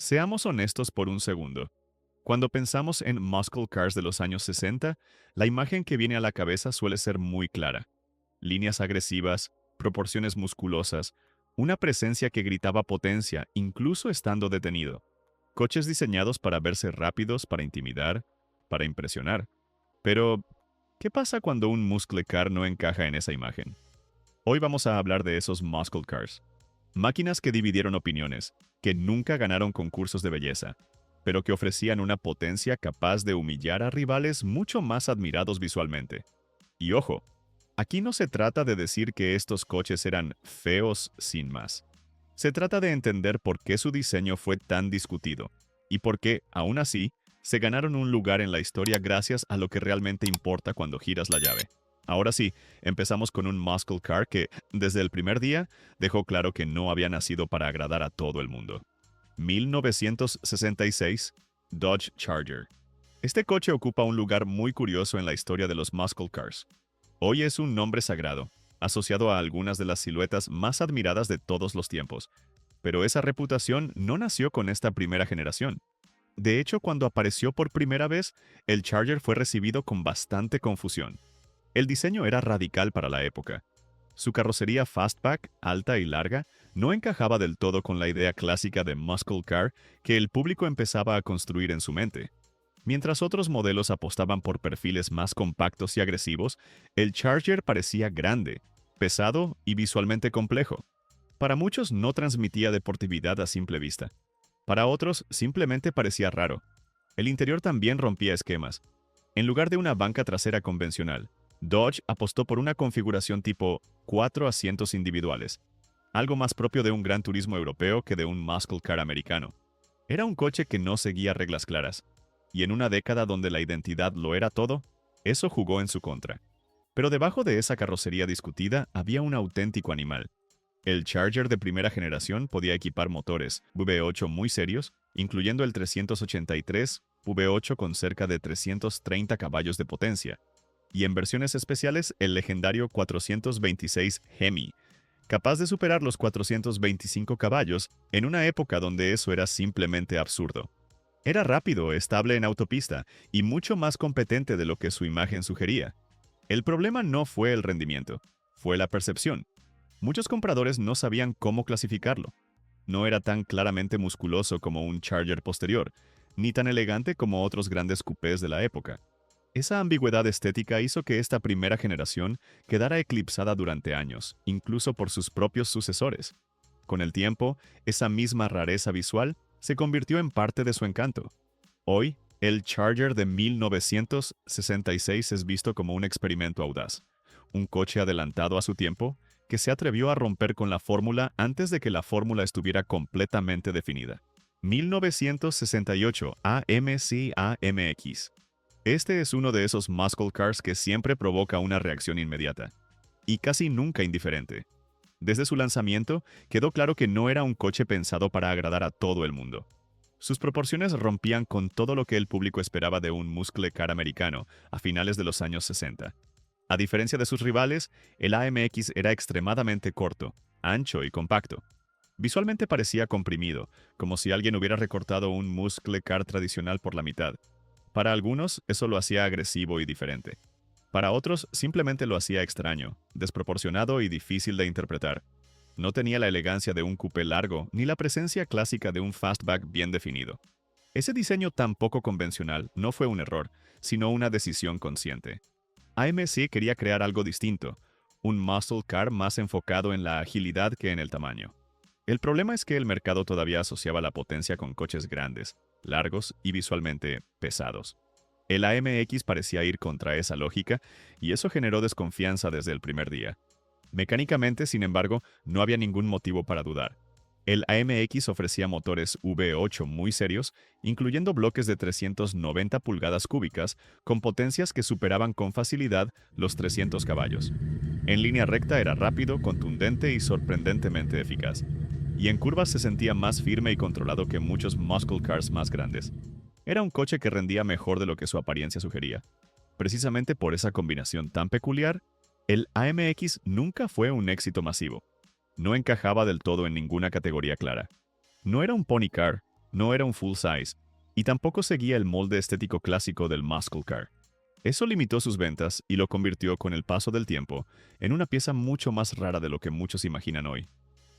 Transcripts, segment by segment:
Seamos honestos por un segundo. Cuando pensamos en muscle cars de los años 60, la imagen que viene a la cabeza suele ser muy clara. Líneas agresivas, proporciones musculosas, una presencia que gritaba potencia incluso estando detenido. Coches diseñados para verse rápidos, para intimidar, para impresionar. Pero, ¿qué pasa cuando un muscle car no encaja en esa imagen? Hoy vamos a hablar de esos muscle cars. Máquinas que dividieron opiniones, que nunca ganaron concursos de belleza, pero que ofrecían una potencia capaz de humillar a rivales mucho más admirados visualmente. Y ojo, aquí no se trata de decir que estos coches eran feos sin más. Se trata de entender por qué su diseño fue tan discutido y por qué, aún así, se ganaron un lugar en la historia gracias a lo que realmente importa cuando giras la llave. Ahora sí, empezamos con un muscle car que, desde el primer día, dejó claro que no había nacido para agradar a todo el mundo. 1966, Dodge Charger. Este coche ocupa un lugar muy curioso en la historia de los muscle cars. Hoy es un nombre sagrado, asociado a algunas de las siluetas más admiradas de todos los tiempos. Pero esa reputación no nació con esta primera generación. De hecho, cuando apareció por primera vez, el Charger fue recibido con bastante confusión. El diseño era radical para la época. Su carrocería fastback, alta y larga, no encajaba del todo con la idea clásica de muscle car que el público empezaba a construir en su mente. Mientras otros modelos apostaban por perfiles más compactos y agresivos, el Charger parecía grande, pesado y visualmente complejo. Para muchos no transmitía deportividad a simple vista. Para otros simplemente parecía raro. El interior también rompía esquemas. En lugar de una banca trasera convencional, Dodge apostó por una configuración tipo 4 asientos individuales, algo más propio de un gran turismo europeo que de un muscle car americano. Era un coche que no seguía reglas claras, y en una década donde la identidad lo era todo, eso jugó en su contra. Pero debajo de esa carrocería discutida había un auténtico animal. El Charger de primera generación podía equipar motores V8 muy serios, incluyendo el 383 V8 con cerca de 330 caballos de potencia, y en versiones especiales el legendario 426 Hemi, capaz de superar los 425 caballos en una época donde eso era simplemente absurdo. Era rápido, estable en autopista y mucho más competente de lo que su imagen sugería. El problema no fue el rendimiento, fue la percepción. Muchos compradores no sabían cómo clasificarlo. No era tan claramente musculoso como un Charger posterior, ni tan elegante como otros grandes coupés de la época. Esa ambigüedad estética hizo que esta primera generación quedara eclipsada durante años, incluso por sus propios sucesores. Con el tiempo, esa misma rareza visual se convirtió en parte de su encanto. Hoy, el Charger de 1966 es visto como un experimento audaz, un coche adelantado a su tiempo que se atrevió a romper con la fórmula antes de que la fórmula estuviera completamente definida. 1968 AMC AMX. Este es uno de esos muscle cars que siempre provoca una reacción inmediata, y casi nunca indiferente. Desde su lanzamiento, quedó claro que no era un coche pensado para agradar a todo el mundo. Sus proporciones rompían con todo lo que el público esperaba de un muscle car americano a finales de los años 60. A diferencia de sus rivales, el AMX era extremadamente corto, ancho y compacto. Visualmente parecía comprimido, como si alguien hubiera recortado un muscle car tradicional por la mitad. Para algunos, eso lo hacía agresivo y diferente. Para otros, simplemente lo hacía extraño, desproporcionado y difícil de interpretar. No tenía la elegancia de un coupé largo ni la presencia clásica de un fastback bien definido. Ese diseño tan poco convencional no fue un error, sino una decisión consciente. AMC quería crear algo distinto, un muscle car más enfocado en la agilidad que en el tamaño. El problema es que el mercado todavía asociaba la potencia con coches grandes, largos y visualmente pesados. El AMX parecía ir contra esa lógica y eso generó desconfianza desde el primer día. Mecánicamente, sin embargo, no había ningún motivo para dudar. El AMX ofrecía motores V8 muy serios, incluyendo bloques de 390 pulgadas cúbicas, con potencias que superaban con facilidad los 300 caballos. En línea recta era rápido, contundente y sorprendentemente eficaz. Y en curvas se sentía más firme y controlado que muchos muscle cars más grandes. Era un coche que rendía mejor de lo que su apariencia sugería. Precisamente por esa combinación tan peculiar, el AMX nunca fue un éxito masivo. No encajaba del todo en ninguna categoría clara. No era un pony car, No era un full size, y tampoco seguía el molde estético clásico del muscle car. Eso limitó sus ventas y lo convirtió con el paso del tiempo en una pieza mucho más rara de lo que muchos imaginan hoy.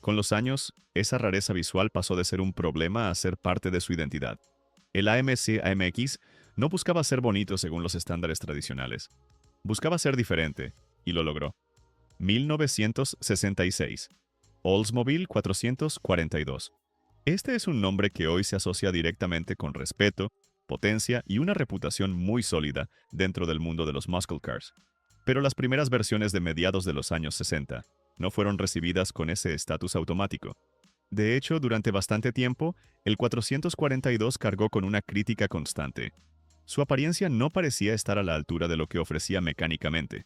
Con los años, esa rareza visual pasó de ser un problema a ser parte de su identidad. El AMC AMX no buscaba ser bonito según los estándares tradicionales. Buscaba ser diferente, y lo logró. 1966. Oldsmobile 442. Este es un nombre que hoy se asocia directamente con respeto, potencia y una reputación muy sólida dentro del mundo de los muscle cars. Pero las primeras versiones de mediados de los años 60 no fueron recibidas con ese estatus automático. De hecho, durante bastante tiempo, el 442 cargó con una crítica constante. Su apariencia no parecía estar a la altura de lo que ofrecía mecánicamente.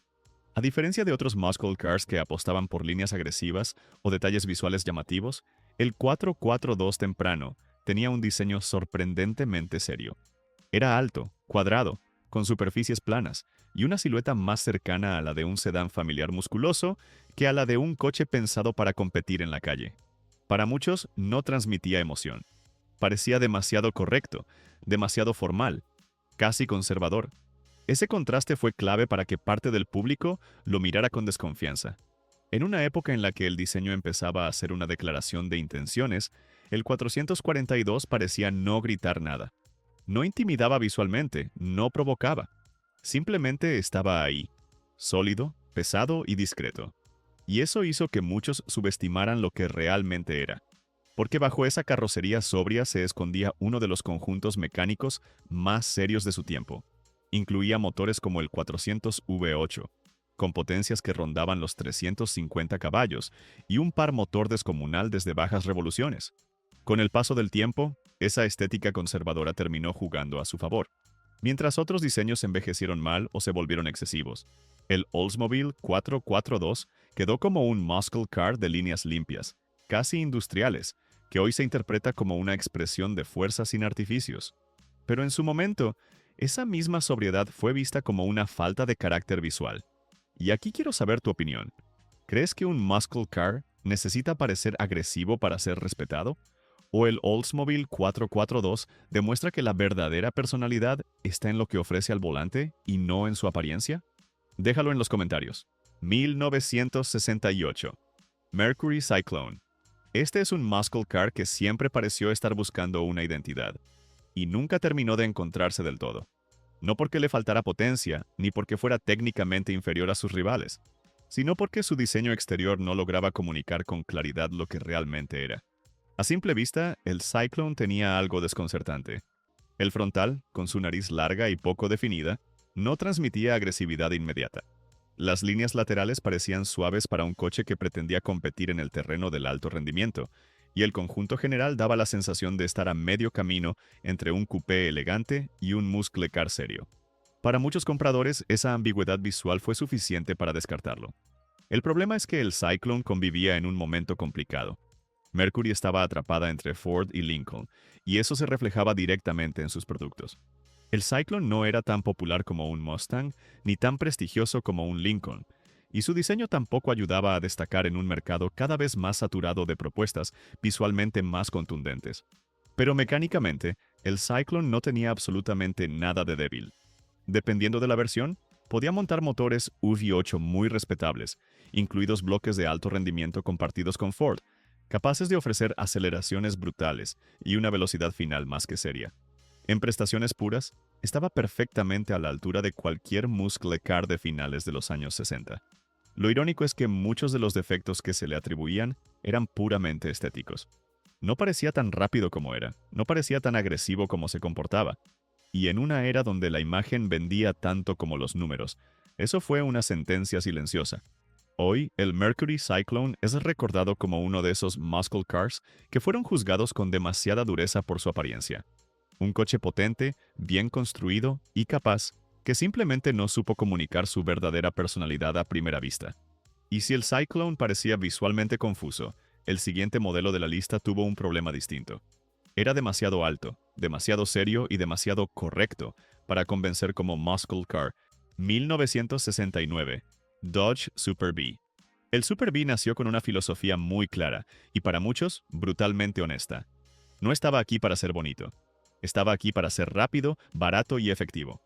A diferencia de otros muscle cars que apostaban por líneas agresivas o detalles visuales llamativos, el 442 temprano tenía un diseño sorprendentemente serio. Era alto, cuadrado, con superficies planas y una silueta más cercana a la de un sedán familiar musculoso que a la de un coche pensado para competir en la calle. Para muchos no transmitía emoción. Parecía demasiado correcto, demasiado formal, casi conservador. Ese contraste fue clave para que parte del público lo mirara con desconfianza. En una época en la que el diseño empezaba a ser una declaración de intenciones, el 442 parecía no gritar nada. No intimidaba visualmente, no provocaba. Simplemente estaba ahí, sólido, pesado y discreto. Y eso hizo que muchos subestimaran lo que realmente era. Porque bajo esa carrocería sobria se escondía uno de los conjuntos mecánicos más serios de su tiempo. Incluía motores como el 400 V8, con potencias que rondaban los 350 caballos, y un par motor descomunal desde bajas revoluciones. Con el paso del tiempo, esa estética conservadora terminó jugando a su favor, mientras otros diseños envejecieron mal o se volvieron excesivos. El Oldsmobile 442 quedó como un muscle car de líneas limpias, casi industriales, que hoy se interpreta como una expresión de fuerza sin artificios. Pero en su momento, esa misma sobriedad fue vista como una falta de carácter visual. Y aquí quiero saber tu opinión. ¿Crees que un muscle car necesita parecer agresivo para ser respetado? ¿O el Oldsmobile 442 demuestra que la verdadera personalidad está en lo que ofrece al volante y no en su apariencia? Déjalo en los comentarios. 1968. Mercury Cyclone. Este es un muscle car que siempre pareció estar buscando una identidad, y nunca terminó de encontrarse del todo. No porque le faltara potencia, ni porque fuera técnicamente inferior a sus rivales, sino porque su diseño exterior no lograba comunicar con claridad lo que realmente era. A simple vista, el Cyclone tenía algo desconcertante. El frontal, con su nariz larga y poco definida, no transmitía agresividad inmediata. Las líneas laterales parecían suaves para un coche que pretendía competir en el terreno del alto rendimiento, y el conjunto general daba la sensación de estar a medio camino entre un coupé elegante y un muscle car serio. Para muchos compradores, esa ambigüedad visual fue suficiente para descartarlo. El problema es que el Cyclone convivía en un momento complicado. Mercury estaba atrapada entre Ford y Lincoln, y eso se reflejaba directamente en sus productos. El Cyclone no era tan popular como un Mustang, ni tan prestigioso como un Lincoln, y su diseño tampoco ayudaba a destacar en un mercado cada vez más saturado de propuestas visualmente más contundentes. Pero mecánicamente, el Cyclone no tenía absolutamente nada de débil. Dependiendo de la versión, podía montar motores V8 muy respetables, incluidos bloques de alto rendimiento compartidos con Ford, capaces de ofrecer aceleraciones brutales y una velocidad final más que seria. En prestaciones puras, estaba perfectamente a la altura de cualquier muscle car de finales de los años 60. Lo irónico es que muchos de los defectos que se le atribuían eran puramente estéticos. No parecía tan rápido como era, no parecía tan agresivo como se comportaba. Y en una era donde la imagen vendía tanto como los números, eso fue una sentencia silenciosa. Hoy, el Mercury Cyclone es recordado como uno de esos muscle cars que fueron juzgados con demasiada dureza por su apariencia. Un coche potente, bien construido y capaz, que simplemente no supo comunicar su verdadera personalidad a primera vista. Y si el Cyclone parecía visualmente confuso, el siguiente modelo de la lista tuvo un problema distinto. Era demasiado alto, demasiado serio y demasiado correcto para convencer como muscle car. 1969. Dodge Super Bee. El Super Bee nació con una filosofía muy clara y para muchos brutalmente honesta. No estaba aquí para ser bonito. Estaba aquí para ser rápido, barato y efectivo.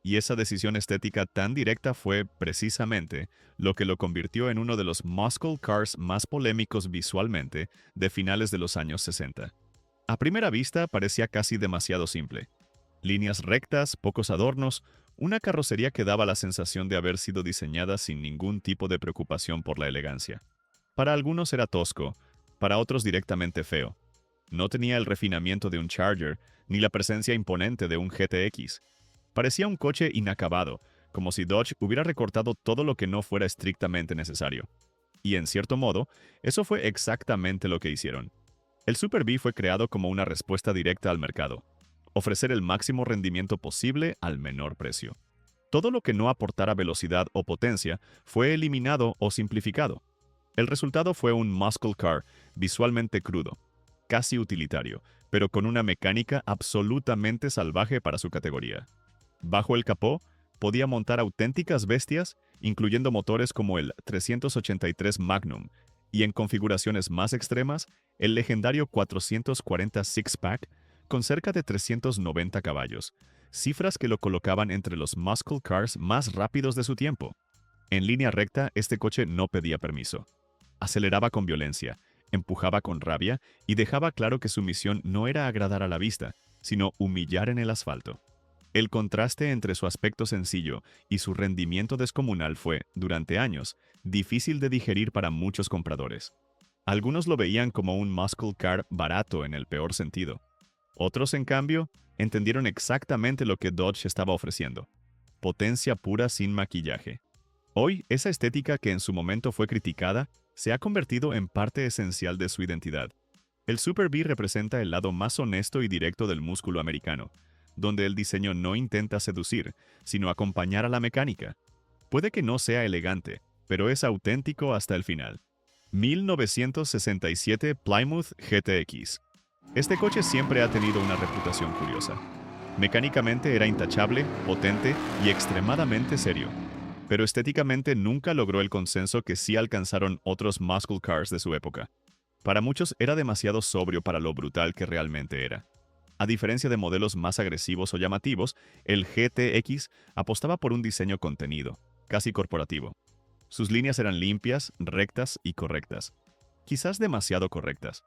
Y esa decisión estética tan directa fue, precisamente, lo que lo convirtió en uno de los muscle cars más polémicos visualmente de finales de los años 60. A primera vista parecía casi demasiado simple. Líneas rectas, pocos adornos, una carrocería que daba la sensación de haber sido diseñada sin ningún tipo de preocupación por la elegancia. Para algunos era tosco, para otros directamente feo. No tenía el refinamiento de un Charger, ni la presencia imponente de un GTX. Parecía un coche inacabado, como si Dodge hubiera recortado todo lo que no fuera estrictamente necesario. Y en cierto modo, eso fue exactamente lo que hicieron. El Super Bee fue creado como una respuesta directa al mercado: ofrecer el máximo rendimiento posible al menor precio. Todo lo que no aportara velocidad o potencia fue eliminado o simplificado. El resultado fue un muscle car visualmente crudo, casi utilitario, pero con una mecánica absolutamente salvaje para su categoría. Bajo el capó, podía montar auténticas bestias, incluyendo motores como el 383 Magnum, y en configuraciones más extremas, el legendario 440 Six-Pack, con cerca de 390 caballos, cifras que lo colocaban entre los muscle cars más rápidos de su tiempo. En línea recta, este coche no pedía permiso. Aceleraba con violencia, empujaba con rabia y dejaba claro que su misión no era agradar a la vista, sino humillar en el asfalto. El contraste entre su aspecto sencillo y su rendimiento descomunal fue, durante años, difícil de digerir para muchos compradores. Algunos lo veían como un muscle car barato en el peor sentido. Otros, en cambio, entendieron exactamente lo que Dodge estaba ofreciendo: potencia pura sin maquillaje. Hoy, esa estética que en su momento fue criticada se ha convertido en parte esencial de su identidad. El Super Bee representa el lado más honesto y directo del músculo americano, donde el diseño no intenta seducir, sino acompañar a la mecánica. Puede que no sea elegante, pero es auténtico hasta el final. 1967 Plymouth GTX. Este coche siempre ha tenido una reputación curiosa. Mecánicamente era intachable, potente y extremadamente serio, pero estéticamente nunca logró el consenso que sí alcanzaron otros muscle cars de su época. Para muchos era demasiado sobrio para lo brutal que realmente era. A diferencia de modelos más agresivos o llamativos, el GTX apostaba por un diseño contenido, casi corporativo. Sus líneas eran limpias, rectas y correctas. Quizás demasiado correctas.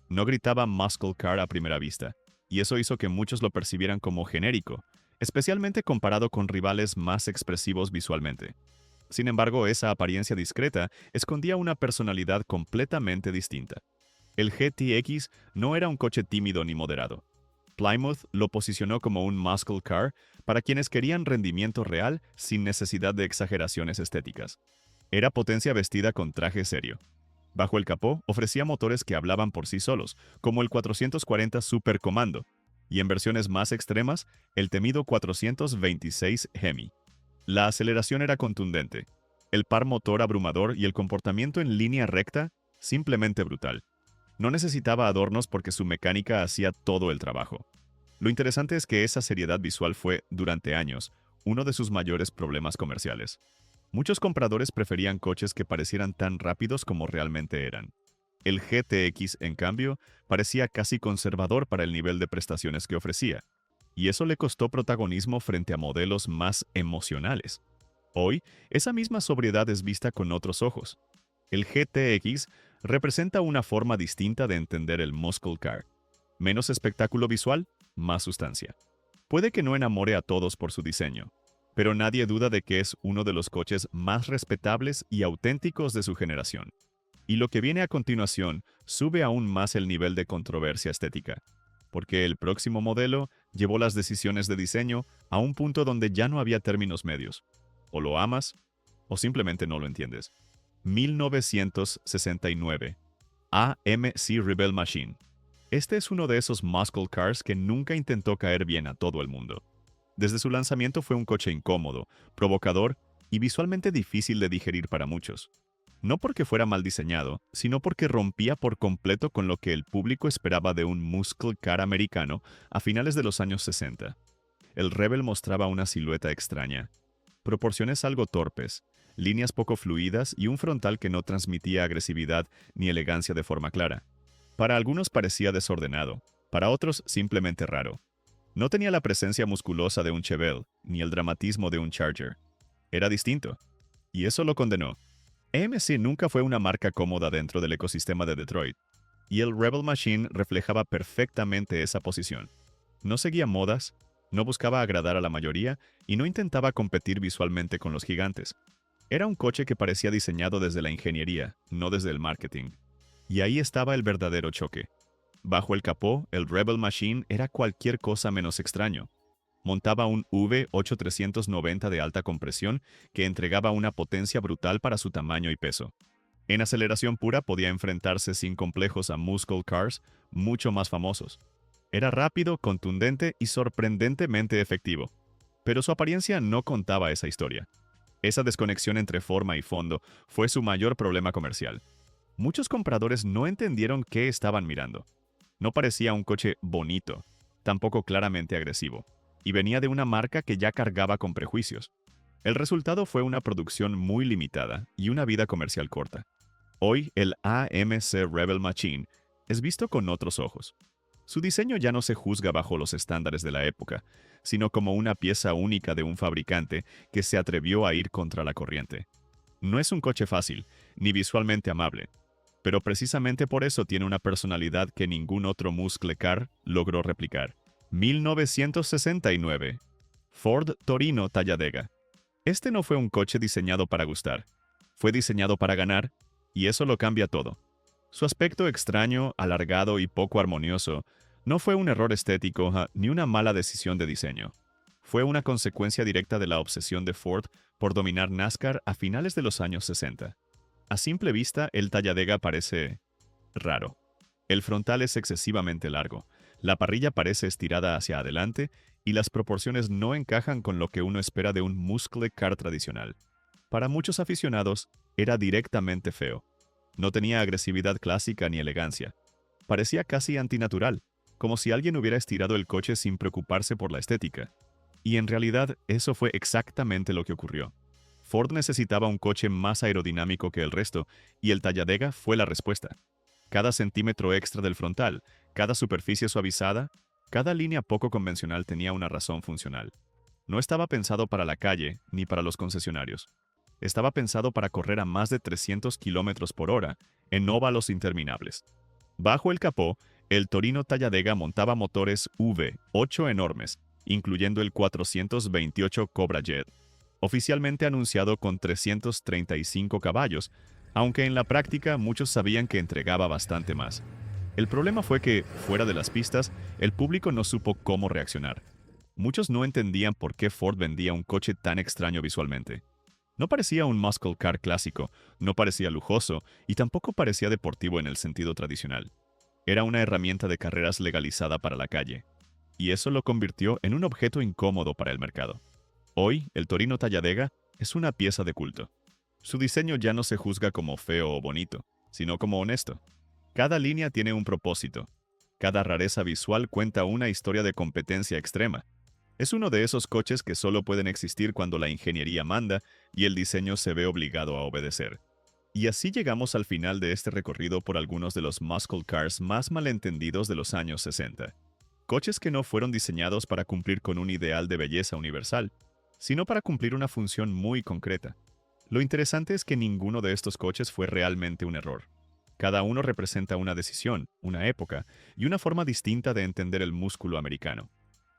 No gritaba muscle car a primera vista, y eso hizo que muchos lo percibieran como genérico, especialmente comparado con rivales más expresivos visualmente. Sin embargo, esa apariencia discreta escondía una personalidad completamente distinta. El GTX no era un coche tímido ni moderado. Plymouth lo posicionó como un muscle car para quienes querían rendimiento real sin necesidad de exageraciones estéticas. Era potencia vestida con traje serio. Bajo el capó ofrecía motores que hablaban por sí solos, como el 440 Super Commando, y en versiones más extremas, el temido 426 Hemi. La aceleración era contundente, el par motor abrumador y el comportamiento en línea recta simplemente brutal. No necesitaba adornos porque su mecánica hacía todo el trabajo. Lo interesante es que esa seriedad visual fue, durante años, uno de sus mayores problemas comerciales. Muchos compradores preferían coches que parecieran tan rápidos como realmente eran. El GTX, en cambio, parecía casi conservador para el nivel de prestaciones que ofrecía, y eso le costó protagonismo frente a modelos más emocionales. Hoy, esa misma sobriedad es vista con otros ojos. El GTX representa una forma distinta de entender el muscle car. Menos espectáculo visual, más sustancia. Puede que no enamore a todos por su diseño, pero nadie duda de que es uno de los coches más respetables y auténticos de su generación. Y lo que viene a continuación sube aún más el nivel de controversia estética, porque el próximo modelo llevó las decisiones de diseño a un punto donde ya no había términos medios. O lo amas, o simplemente no lo entiendes. 1969. AMC Rebel Machine. Este es uno de esos muscle cars que nunca intentó caer bien a todo el mundo. Desde su lanzamiento fue un coche incómodo, provocador y visualmente difícil de digerir para muchos. No porque fuera mal diseñado, sino porque rompía por completo con lo que el público esperaba de un muscle car americano a finales de los años 60. El Rebel mostraba una silueta extraña, proporciones algo torpes, líneas poco fluidas y un frontal que no transmitía agresividad ni elegancia de forma clara. Para algunos parecía desordenado, Para otros, simplemente raro. No tenía la presencia musculosa de un Chevelle, ni el dramatismo de un Charger. Era distinto. Y eso lo condenó. AMC nunca fue una marca cómoda dentro del ecosistema de Detroit, y el Rebel Machine reflejaba perfectamente esa posición. No seguía modas, no buscaba agradar a la mayoría y no intentaba competir visualmente con los gigantes. Era un coche que parecía diseñado desde la ingeniería, no desde el marketing. Y ahí estaba el verdadero choque. Bajo el capó, el Rebel Machine era cualquier cosa menos extraño. Montaba un V8390 de alta compresión que entregaba una potencia brutal para su tamaño y peso. En aceleración pura podía enfrentarse sin complejos a muscle cars mucho más famosos. Era rápido, contundente y sorprendentemente efectivo. Pero su apariencia no contaba esa historia. Esa desconexión entre forma y fondo fue su mayor problema comercial. Muchos compradores no entendieron qué estaban mirando. No parecía un coche bonito, tampoco claramente agresivo, y venía de una marca que ya cargaba con prejuicios. El resultado fue una producción muy limitada y una vida comercial corta. Hoy el AMC Rebel Machine es visto con otros ojos. Su diseño ya no se juzga bajo los estándares de la época, sino como una pieza única de un fabricante que se atrevió a ir contra la corriente. No es un coche fácil, ni visualmente amable, pero precisamente por eso tiene una personalidad que ningún otro muscle car logró replicar. 1969. Ford Torino Talladega. Este no fue un coche diseñado para gustar. Fue diseñado para ganar, y eso lo cambia todo. Su aspecto extraño, alargado y poco armonioso no fue un error estético ni una mala decisión de diseño. Fue una consecuencia directa de la obsesión de Ford por dominar NASCAR a finales de los años 60. A simple vista, el Talladega parece raro. El frontal es excesivamente largo, la parrilla parece estirada hacia adelante y las proporciones no encajan con lo que uno espera de un muscle car tradicional. Para muchos aficionados, era directamente feo. No tenía agresividad clásica ni elegancia. Parecía casi antinatural, como si alguien hubiera estirado el coche sin preocuparse por la estética. Y en realidad, eso fue exactamente lo que ocurrió. Ford necesitaba un coche más aerodinámico que el resto, y el Talladega fue la respuesta. Cada centímetro extra del frontal, cada superficie suavizada, cada línea poco convencional tenía una razón funcional. No estaba pensado para la calle ni para los concesionarios. Estaba pensado para correr a más de 300 km por hora en óvalos interminables. Bajo el capó, el Torino Talladega montaba motores V8 enormes, incluyendo el 428 Cobra Jet, oficialmente anunciado con 335 caballos, aunque en la práctica muchos sabían que entregaba bastante más. El problema fue que, fuera de las pistas, el público no supo cómo reaccionar. Muchos no entendían por qué Ford vendía un coche tan extraño visualmente. No parecía un muscle car clásico, no parecía lujoso y tampoco parecía deportivo en el sentido tradicional. Era una herramienta de carreras legalizada para la calle, y eso lo convirtió en un objeto incómodo para el mercado. Hoy, el Torino Talladega es una pieza de culto. Su diseño ya no se juzga como feo o bonito, sino como honesto. Cada línea tiene un propósito. Cada rareza visual cuenta una historia de competencia extrema. Es uno de esos coches que solo pueden existir cuando la ingeniería manda y el diseño se ve obligado a obedecer. Y así llegamos al final de este recorrido por algunos de los muscle cars más malentendidos de los años 60. Coches que no fueron diseñados para cumplir con un ideal de belleza universal, sino para cumplir una función muy concreta. Lo interesante es que ninguno de estos coches fue realmente un error. Cada uno representa una decisión, una época y una forma distinta de entender el músculo americano.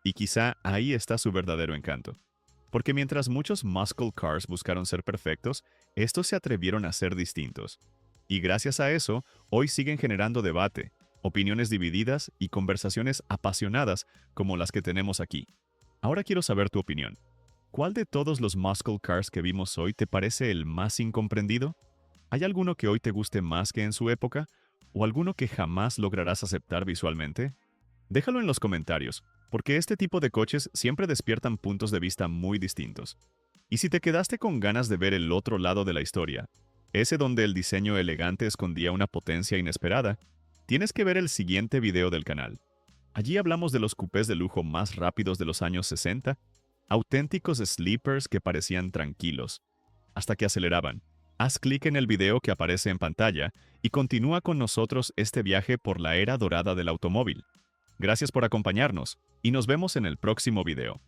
Y quizá ahí está su verdadero encanto. Porque mientras muchos muscle cars buscaron ser perfectos, estos se atrevieron a ser distintos. Y gracias a eso, hoy siguen generando debate, opiniones divididas y conversaciones apasionadas como las que tenemos aquí. Ahora quiero saber tu opinión. ¿Cuál de todos los muscle cars que vimos hoy te parece el más incomprendido? ¿Hay alguno que hoy te guste más que en su época? ¿O alguno que jamás lograrás aceptar visualmente? Déjalo en los comentarios, porque este tipo de coches siempre despiertan puntos de vista muy distintos. Y si te quedaste con ganas de ver el otro lado de la historia, ese donde el diseño elegante escondía una potencia inesperada, tienes que ver el siguiente video del canal. Allí hablamos de los coupés de lujo más rápidos de los años 60, auténticos sleepers que parecían tranquilos, hasta que aceleraban. Haz clic en el video que aparece en pantalla y continúa con nosotros este viaje por la era dorada del automóvil. Gracias por acompañarnos y nos vemos en el próximo video.